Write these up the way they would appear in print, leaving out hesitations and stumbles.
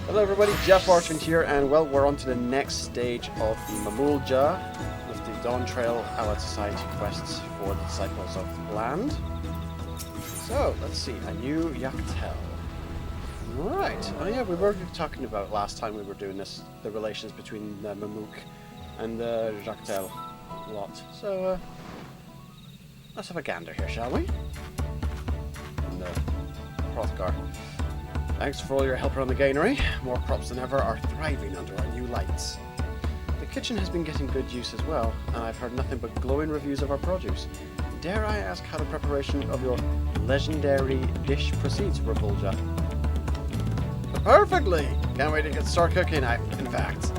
Hello everybody, JaffaArchfiend here, and well, we're on to the next stage of the Mamool Ja with the Dawntrail Allied Society quests for the Disciples of Land. So, let's see, a new Yak T'el. Right, oh yeah, we were talking about last time we were doing this, the relations between the Mamook and the Yak T'el lot. So, let's have a gander here, shall we? And the Hrothgar. Thanks for all your help around the granary. More crops than ever are thriving under our new lights. The kitchen has been getting good use as well, and I've heard nothing but glowing reviews of our produce. Dare I ask how the preparation of your legendary dish proceeds, Mamool Ja? Perfectly! Can't wait to start cooking, in fact.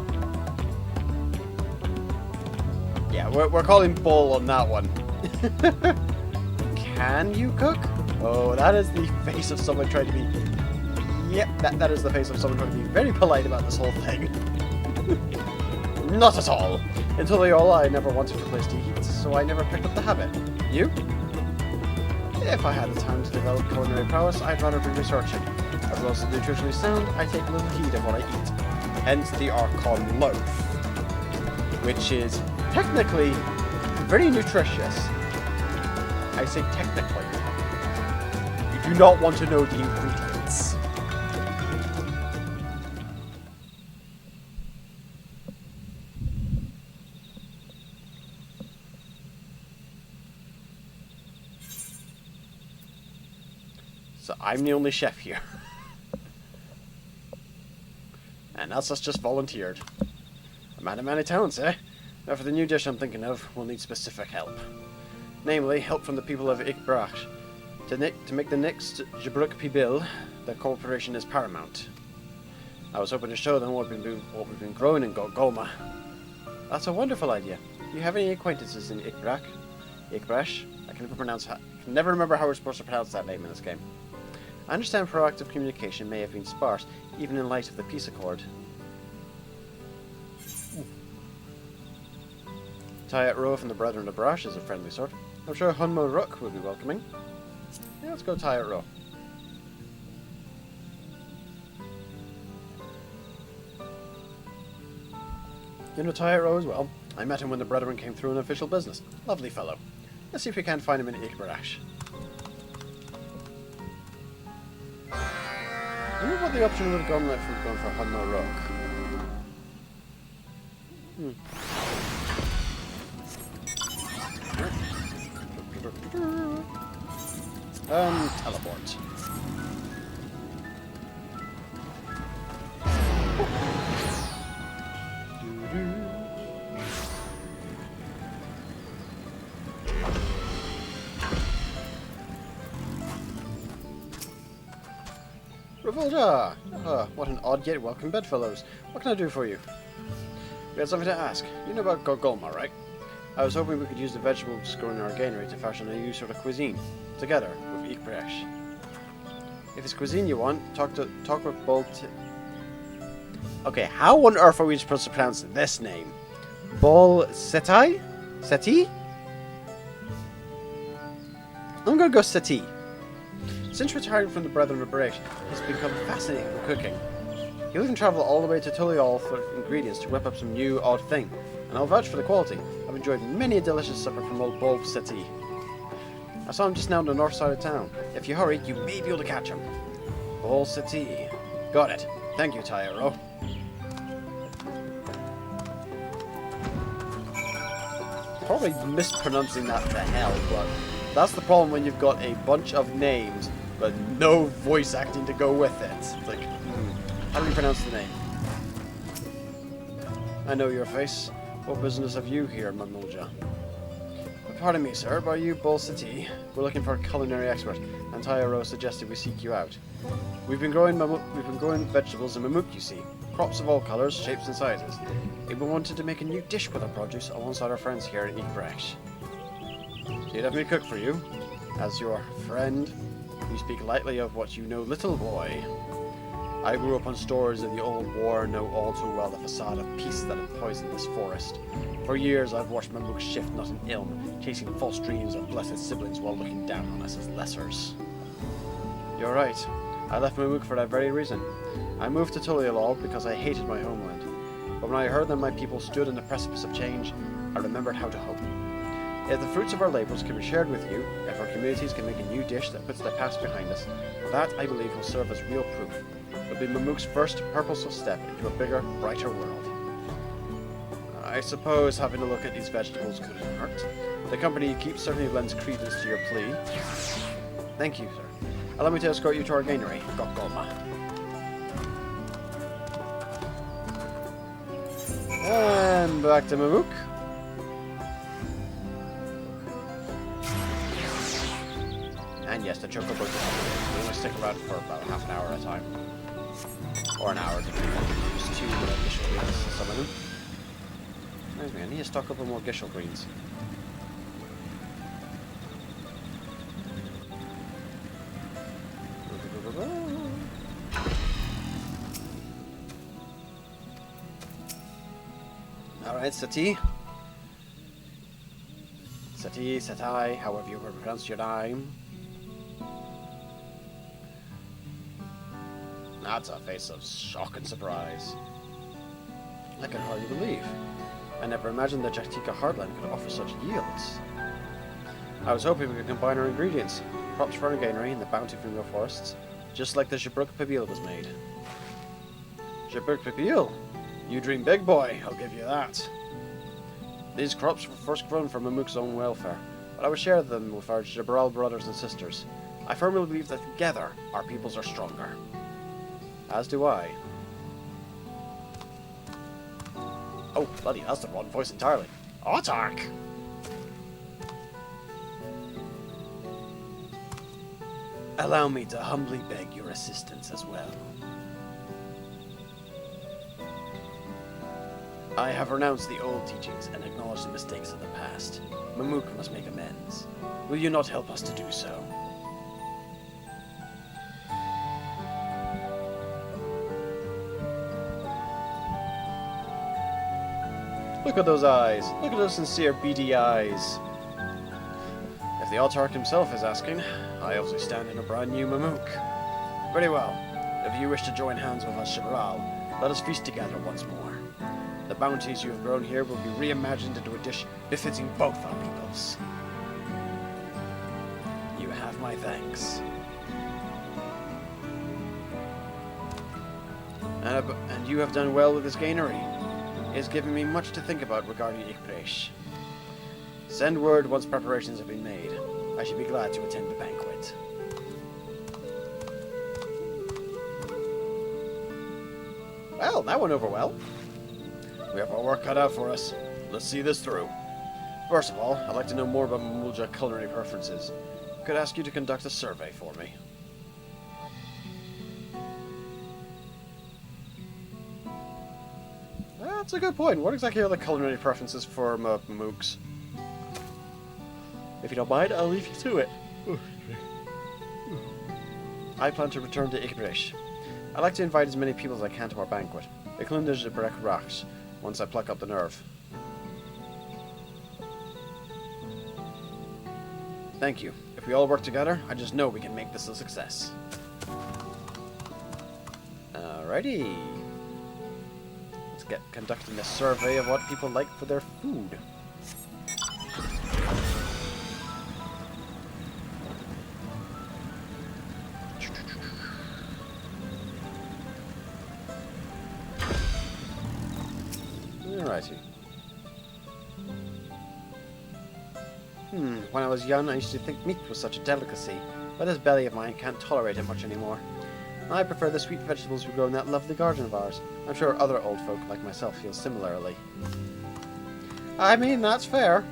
Yeah, we're calling bull on that one. Can you cook? Oh, that is the face of someone trying to be... Yep, that is the face of someone trying to be very polite about this whole thing. Not at all. Until the all, I never wanted a place to eat, so I never picked up the habit. You? If I had the time to develop culinary prowess, I'd rather be researching. As well as nutritionally sound, I take little heed of what I eat. Hence the Archon loaf, which is technically very nutritious. I say technically. You do not want to know the ingredients. So I'm the only chef here. And that's us just volunteered. A man of many talents, eh? Now for the new dish I'm thinking of, we'll need specific help. Namely, help from the people of Ikbrach. To make the next Jabruk Pibil, the cooperation is paramount. I was hoping to show them what we've been growing in Golma. That's a wonderful idea. Do you have any acquaintances in Ikbrach? Ikbrach? I can never remember how we're supposed to pronounce that name in this game. I understand proactive communication may have been sparse, even in light of the peace accord. Tayat Ro from the Brethren of Brash is a friendly sort. I'm sure Hunmo Ruk will be welcoming. Yeah, let's go Tayat Ro. You know Tayat Ro as well. I met him when the Brethren came through on official business. Lovely fellow. Let's see if we can't find him in Ikbarash. I wonder what the option would have gone like from going for Hunmo Ruk. Teleport. Mamool Ja! What an odd yet welcome bedfellows. What can I do for you? We had something to ask. You know about Golma, right? I was hoping we could use the vegetables grown in our granary to fashion a new sort of cuisine, together with Ikbresh. If it's cuisine you want, talk with Bolt. Okay, how on earth are we supposed to pronounce this name? Bol Setai? Seti? I'm gonna go Seti. Since retiring from the Brethren of Brash, he's become fascinated with cooking. He'll even travel all the way to Tulial for ingredients to whip up some new odd thing, and I'll vouch for the quality. I've enjoyed many a delicious supper from old Bol Seti. I saw him just now on the north side of town. If you hurry, you may be able to catch him. Bol Seti. Got it. Thank you, Tayaro. Probably mispronouncing that to hell, but that's the problem when you've got a bunch of names but no voice acting to go with it. It's like, how do you pronounce the name? I know your face. What business have you here, Mamool Ja? Pardon me, sir, but are you Bol Seti? We're looking for a culinary expert, and Tayaro suggested we seek you out. We've been growing vegetables in Mamook, you see. Crops of all colours, shapes and sizes. We wanted to make a new dish with our produce alongside our friends here in Ikbresh. So you'd have me cook for you? As your friend, you speak lightly of what you know, little boy. I grew up on stories of the old war and know all too well the facade of peace that had poisoned this forest. For years I've watched Mamook shift not in ilm, chasing false dreams of blessed siblings while looking down on us as lessers. You're right. I left Mamook for that very reason. I moved to Tulialol because I hated my homeland. But when I heard that my people stood on the precipice of change, I remembered how to hope. If the fruits of our labours can be shared with you, if our communities can make a new dish that puts the past behind us, that, I believe, will serve as real proof. It will be Mamook's first purposeful step into a bigger, brighter world. I suppose having a look at these vegetables couldn't hurt. The company you keep certainly lends credence to your plea. Thank you, sir. Allow me to escort you to our granary. Gokgolma. And back to Mamook. And yes, the chocobo we only stick around for about half an hour at a time. Or an hour, depending on use two Gishel greens to summon them. Reminds me, I need to stock up on more Gishel greens. Alright, Sati. Sati, Satai, however you pronounce your name. That's a face of shock and surprise. I can hardly believe. I never imagined that Jaktika Heartland could offer such yields. I was hoping we could combine our ingredients, crops from our granary and the bounty from your forests, just like the Jabruk Pabil was made. Jabruk Pabil? You dream big, boy, I'll give you that. These crops were first grown for Mamook's own welfare, but I will share them with our Jabral brothers and sisters. I firmly believe that together, our peoples are stronger. As do I. Oh, bloody, that's the wrong voice entirely. Autark! Allow me to humbly beg your assistance as well. I have renounced the old teachings and acknowledged the mistakes of the past. Mamook must make amends. Will you not help us to do so? Look at those eyes. Look at those sincere, beady eyes. If the Autark himself is asking, I also stand in a brand new Mamook. Very well. If you wish to join hands with us, Shibral, let us feast together once more. The bounties you have grown here will be reimagined into a dish befitting both our peoples. You have my thanks. And you have done well with this granary. It has given me much to think about regarding Ikpresh. Send word once preparations have been made. I should be glad to attend the banquet. Well, that went over well. We have our work cut out for us. Let's see this through. First of all, I'd like to know more about Mamool Ja culinary preferences. I could ask you to conduct a survey for me. That's a good point. What exactly are the culinary preferences for Mamooks? If you don't mind, I'll leave you to it. I plan to return to Ikbrish. I'd like to invite as many people as I can to our banquet, including the Jabrek Rachs, once I pluck up the nerve. Thank you. If we all work together, I just know we can make this a success. Alrighty. Let's get conducting a survey of what people like for their food. Alrighty. When I was young, I used to think meat was such a delicacy, but this belly of mine can't tolerate it much anymore. I prefer the sweet vegetables we grow in that lovely garden of ours. I'm sure other old folk like myself feel similarly. I mean, that's fair.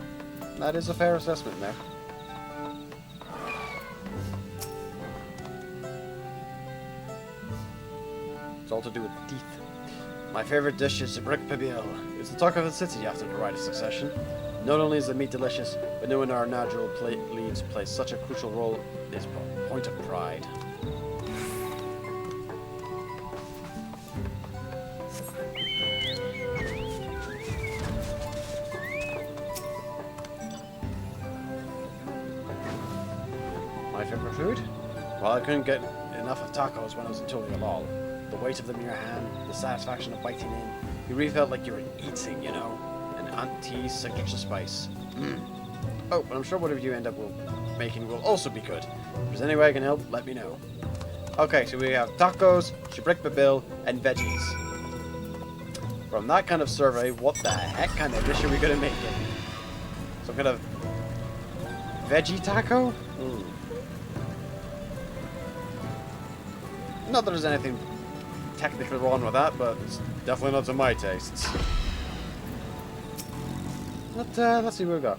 That is a fair assessment there. It's all to do with the teeth. My favorite dish is Jabrek Pabil. It's the talk of the city after the rite of succession. Not only is the meat delicious, but knowing our natural leaves play such a crucial role is a point of pride. My favorite food? Well, I couldn't get enough of tacos when I was in Tulialol. the weight of them in your hand, the satisfaction of biting in. You really felt like you were eating, you know, an auntie's signature spice. Oh, but I'm sure whatever you end up making will also be good. If there's any way I can help, let me know. Okay, so we have tacos, shibrik babil, and veggies. From that kind of survey, what the heck kind of dish are we going to make it? Some kind of veggie taco? Not that there's anything technically wrong with that, but it's definitely not to my tastes. But, let's see what we got.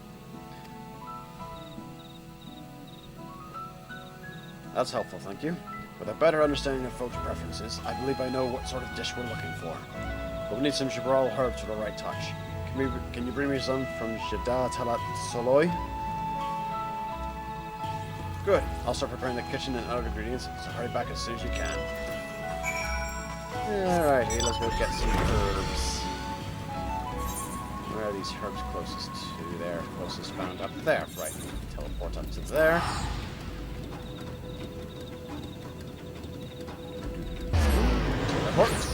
That's helpful, thank you. With a better understanding of folks' preferences, I believe I know what sort of dish we're looking for. But we need some Jabral herbs for the right touch. Can you bring me some from Yak T'el? Good. I'll start preparing the kitchen and other ingredients, so hurry back as soon as you can. Alright, hey, let's go get some herbs. Where are these herbs closest to there? Closest found up there. Right. Teleport up to there. Teleport.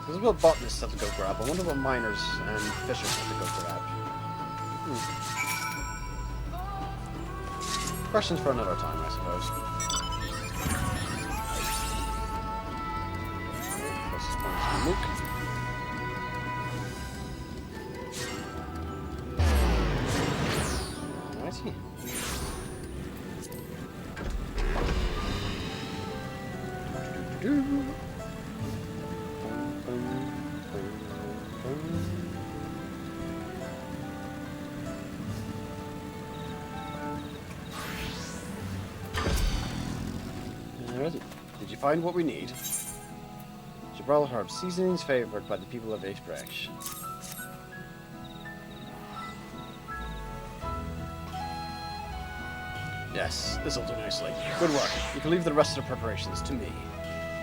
This is what botanists have to go grab. I wonder what miners and fishers have to go grab. Questions for another time, I suppose. Closest one is Mamook. Alrighty. Did you find what we need? Jabral herb seasonings favored by the people of FFXIV. Yes, this'll do nicely. Good work. You can leave the rest of the preparations to me.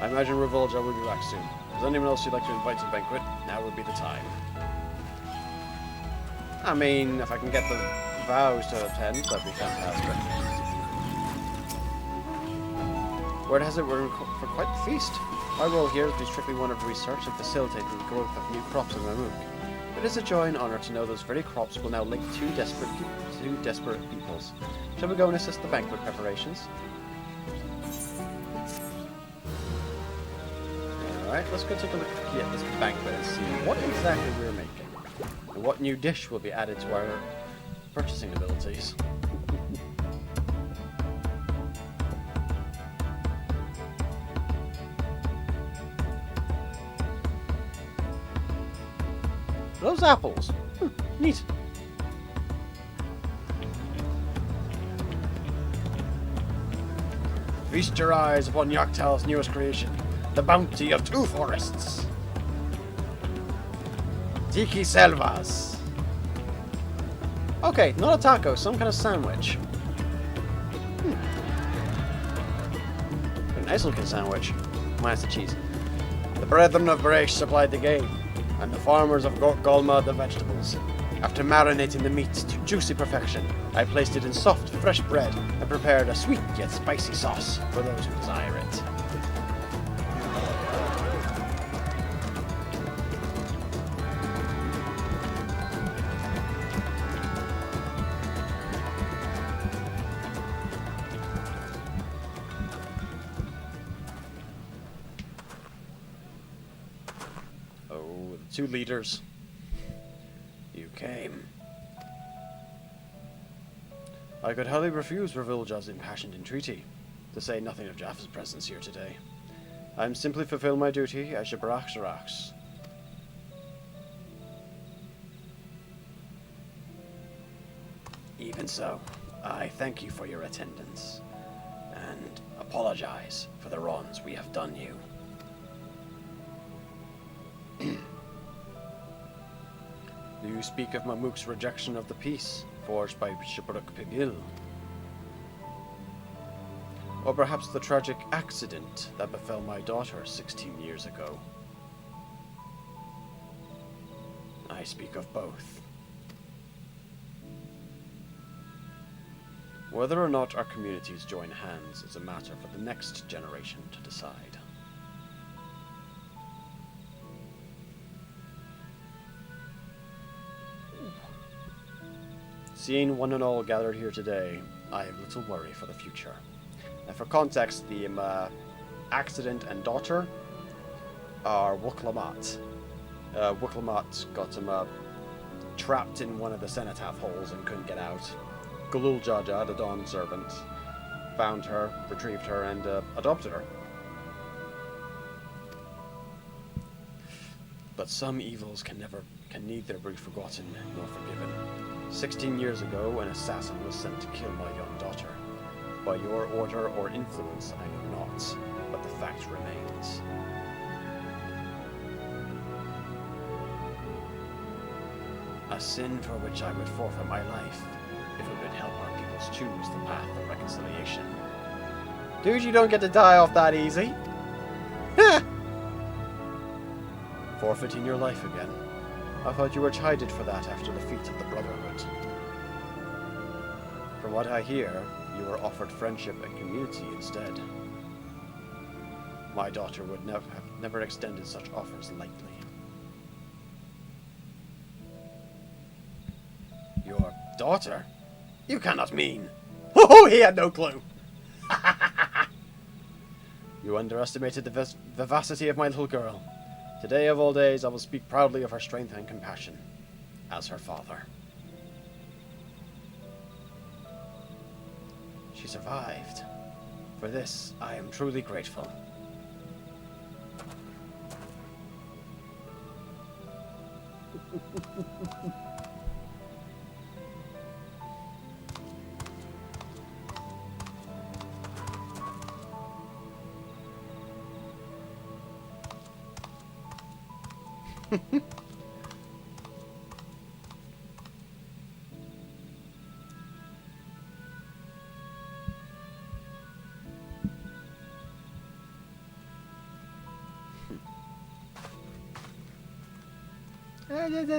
I imagine Mamool Ja will be back soon. Is anyone else you'd like to invite to the banquet? Now would be the time. I mean, if I can get the vows to attend, that'd be fantastic. Word has it we're in for quite the feast. My role here is to be strictly one of research and facilitate the growth of new crops in Mamook. It is a joy and honour to know those very crops will now link two desperate peoples. Shall we go and assist the banquet preparations? Alright, let's go take a look at this banquet and see what exactly we're making. And what new dish will be added to our purchasing abilities. Those apples. Neat. Feast your eyes upon Yak T'el's newest creation, the bounty of two forests. Tiki selvas. Okay, not a taco, some kind of sandwich. A nice looking sandwich. Minus the cheese. The brethren of Bresh supplied the game, and the farmers of Golma the vegetables. After marinating the meat to juicy perfection, I placed it in soft, fresh bread and prepared a sweet yet spicy sauce for those who desire it. Oh, the two leaders. You came. I could hardly refuse Mamool Ja's impassioned entreaty, to say nothing of Jaffa's presence here today. I am simply fulfilling my duty as JaffaArchfiend. Even so, I thank you for your attendance, and apologize for the wrongs we have done you. Do you speak of Mamook's rejection of the peace forged by JaffaArchfiend? Or perhaps the tragic accident that befell my daughter 16 years ago. I speak of both. Whether or not our communities join hands is a matter for the next generation to decide. Seeing one and all gathered here today, I have little worry for the future. And for context, the accident and daughter are Wuklamat. Wuklamat got him trapped in one of the cenotaph holes and couldn't get out. Mamool Ja, the Dawn servant, found her, retrieved her, and adopted her. But some evils can neither be forgotten nor forgiven. 16 years ago, an assassin was sent to kill my young daughter. By your order or influence, I know not, but the fact remains. A sin for which I would forfeit my life, if it would help our peoples choose the path of reconciliation. Dude, you don't get to die off that easy. Forfeiting your life again. I thought you were chided for that after the feat of the Brotherhood. From what I hear, you were offered friendship and community instead. My daughter would have never extended such offers lightly. Your daughter? You cannot mean... Oh, he had no clue! You underestimated the vivacity of my little girl. Today of all days, I will speak proudly of her strength and compassion, as her father. She survived. For this, I am truly grateful.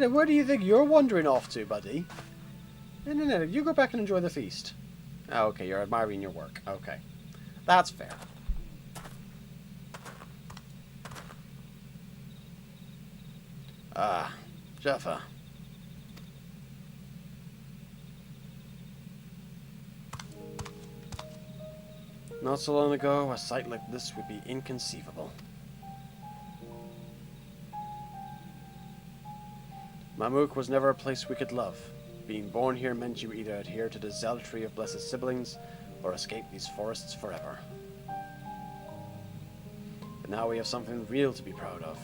Where do you think you're wandering off to, buddy? No, you go back and enjoy the feast. Oh, okay, you're admiring your work. Okay. That's fair. Ah, Jaffa. Not so long ago, a sight like this would be inconceivable. Mamook was never a place we could love. Being born here meant you either adhere to the zealotry of blessed siblings, or escape these forests forever. But now we have something real to be proud of.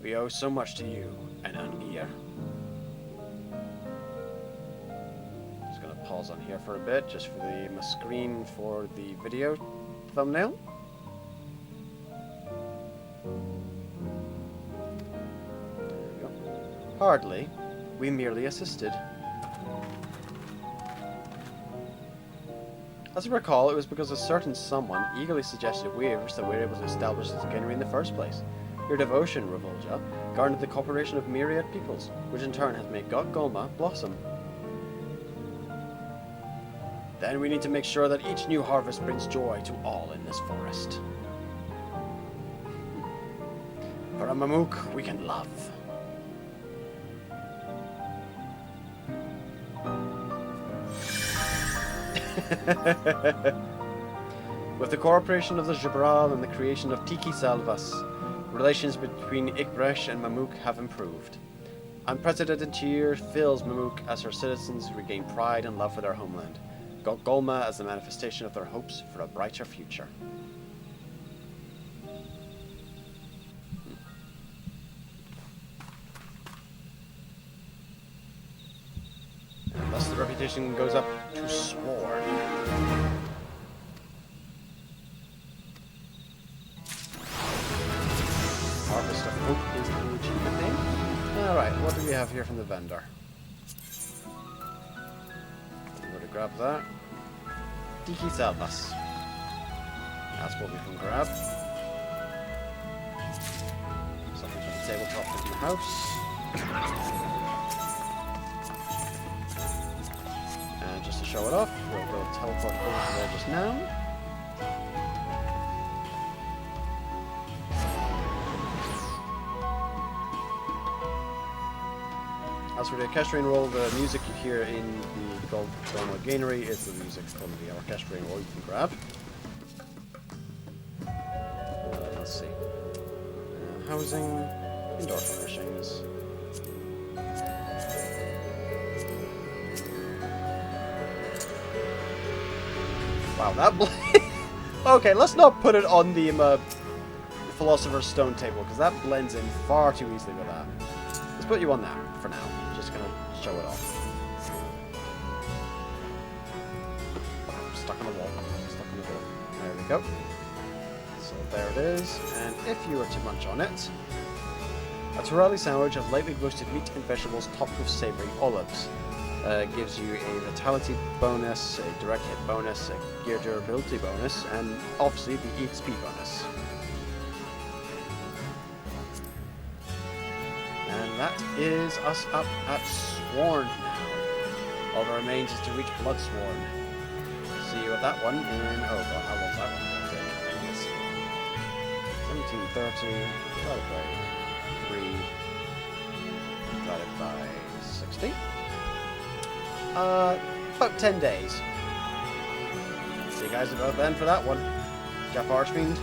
We owe so much to you and Angier. Just gonna pause on here for a bit, just for the screen for the video thumbnail. Hardly. We merely assisted. As I recall, it was because a certain someone eagerly suggested waivers that we were able to establish this cannery in the first place. Your devotion, Mamool Ja, garnered the cooperation of myriad peoples, which in turn has made Golma blossom. Then we need to make sure that each new harvest brings joy to all in this forest. For a Mamook, we can love. With the cooperation of the Jabral and the creation of Tiki Salvas, relations between Ikbresh and Mamook have improved. Unprecedented cheer fills Mamook as her citizens regain pride and love for their homeland, Golma as the manifestation of their hopes for a brighter future. And thus the reputation goes up to Sword. Harvest of Hope is the achievement name. Alright, what do we have here from the vendor? I'm going to grab that. Tiki Salvas. That's what we can grab. Something from the tabletop in the house. And just to show it off, we'll go teleport over to there just now. As for the orchestrating roll, the music you hear in the Golden Granary is the music from the orchestrating roll you can grab. Let's see. Housing, indoor furnishings. Wow, that okay, let's not put it on the Philosopher's Stone table, because that blends in far too easily with that. Let's put you on that for now. Just gonna show it off. Stuck on the wall. Stuck on the wall. There we go. So there it is. And if you were to munch on it, a Torelli sandwich of lightly roasted meat and vegetables topped with savory olives. Gives you a vitality bonus, a direct hit bonus, a gear durability bonus, and obviously the EXP bonus. And that is us up at Sworn now. All that remains is to reach Bloodsworn. See you at that one in, oh god, how long's that one going to take? I guess 1730 divided by 3 divided by 60. About 10 days. See you guys about then for that one. JaffaArchfiend.